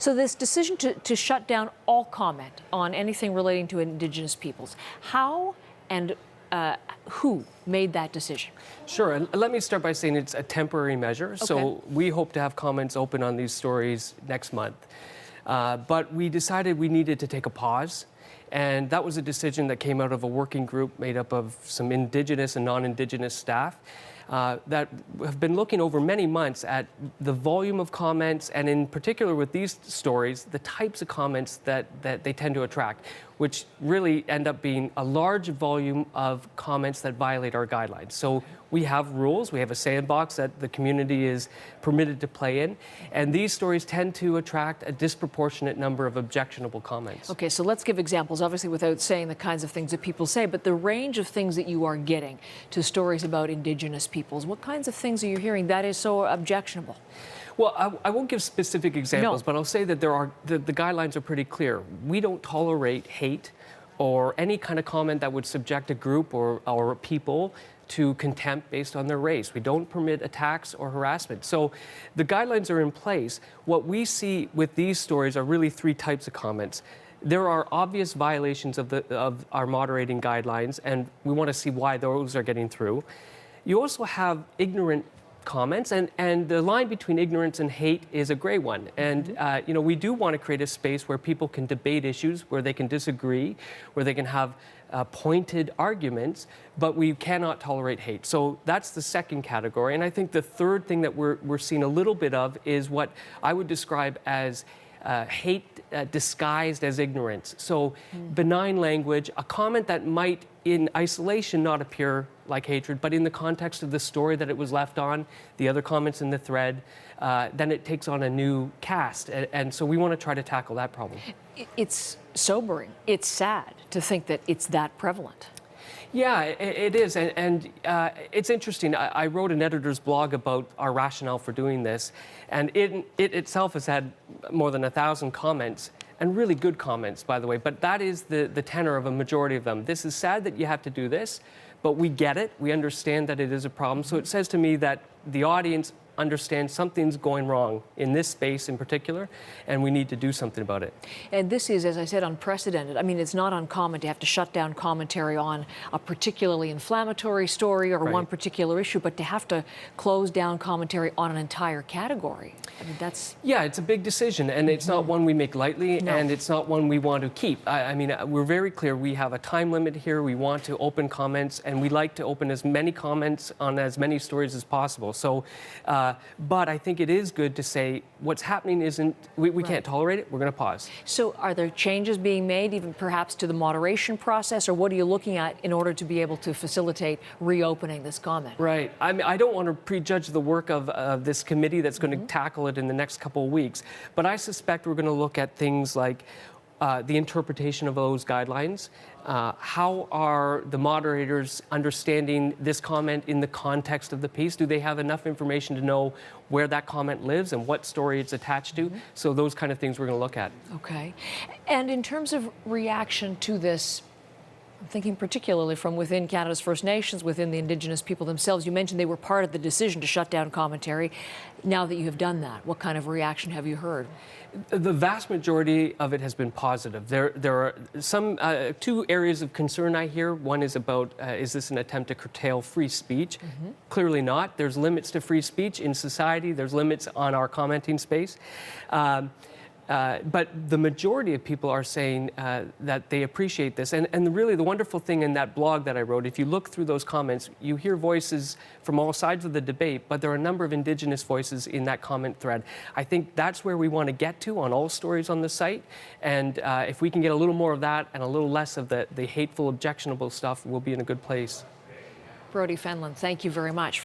So this decision to shut down all comment on anything relating to Indigenous peoples, how and who made that decision? Sure, and let me start by saying it's a temporary measure. Okay. So we hope to have comments open on these stories next month. But we decided we needed to take a pause. And that was a decision that came out of a working group made up of some Indigenous and non-Indigenous staff that have been looking over many months at the volume of comments, and in particular with these stories, the types of comments that they tend to attract, which really end up being a large volume of comments that violate our guidelines. So we have rules, we have a sandbox that the community is permitted to play in, and these stories tend to attract a disproportionate number of objectionable comments. Okay, so let's give examples, obviously without saying the kinds of things that people say, but the range of things that you are getting to stories about Indigenous peoples, what kinds of things are you hearing that is so objectionable? Well, I won't give specific examples, but I'll say that the guidelines are pretty clear. We don't tolerate hate or any kind of comment that would subject a group or people to contempt based on their race. We don't permit attacks or harassment. So the guidelines are in place. What we see with these stories are really three types of comments. There are obvious violations of our moderating guidelines, and we want to see why those are getting through. You also have ignorant comments, and the line between ignorance and hate is a gray one. And we do want to create a space where people can debate issues, where they can disagree, where they can have pointed arguments, but we cannot tolerate hate. So that's the second category. And I think the third thing that we're seeing a little bit of is what I would describe as hate disguised as ignorance. So benign language, a comment that might in isolation not appear like hatred, but in the context of the story that it was left on, the other comments in the thread, then it takes on a new cast. And so we want to try to tackle that problem. It's sobering. It's sad to think that it's that prevalent. Yeah, it is, and it's interesting. I wrote an editor's blog about our rationale for doing this, and it itself has had more than 1,000 comments, and really good comments, by the way, but that is the tenor of a majority of them. This is sad that you have to do this, but we get it. We understand that it is a problem. So it says to me that the audience understand something's going wrong in this space in particular, and we need to do something about it. And this is, as I said, unprecedented. I mean, it's not uncommon to have to shut down commentary on a particularly inflammatory story or one particular issue, but to have to close down commentary on an entire category. I mean, that's... Yeah, it's a big decision, and it's not one we make lightly, and it's not one we want to keep. I mean, we're very clear. We have a time limit here. We want to open comments, and we like to open as many comments on as many stories as possible. So, but I think it is good to say what's happening isn't, we can't tolerate it, we're going to pause. So are there changes being made, even perhaps to the moderation process, or what are you looking at in order to be able to facilitate reopening this comment? Right. I mean, I don't want to prejudge the work of this committee that's going to tackle it in the next couple of weeks, but I suspect we're going to look at things like the interpretation of those guidelines. How are the moderators understanding this comment in the context of the piece? Do they have enough information to know where that comment lives and what story it's attached to? So those kind of things we're going to look at. Okay. And in terms of reaction to this, I'm thinking particularly from within Canada's First Nations, within the Indigenous people themselves. You mentioned they were part of the decision to shut down commentary. Now that you have done that, what kind of reaction have you heard? The vast majority of it has been positive. There are some two areas of concern I hear. One is about, is this an attempt to curtail free speech? Clearly not. There's limits to free speech in society. There's limits on our commenting space. But the majority of people are saying that they appreciate this. And really the wonderful thing in that blog that I wrote, if you look through those comments, you hear voices from all sides of the debate, but there are a number of Indigenous voices in that comment thread. I think that's where we want to get to on all stories on the site. And if we can get a little more of that and a little less of the hateful, objectionable stuff, we'll be in a good place. Brodie Fenlon, thank you very much.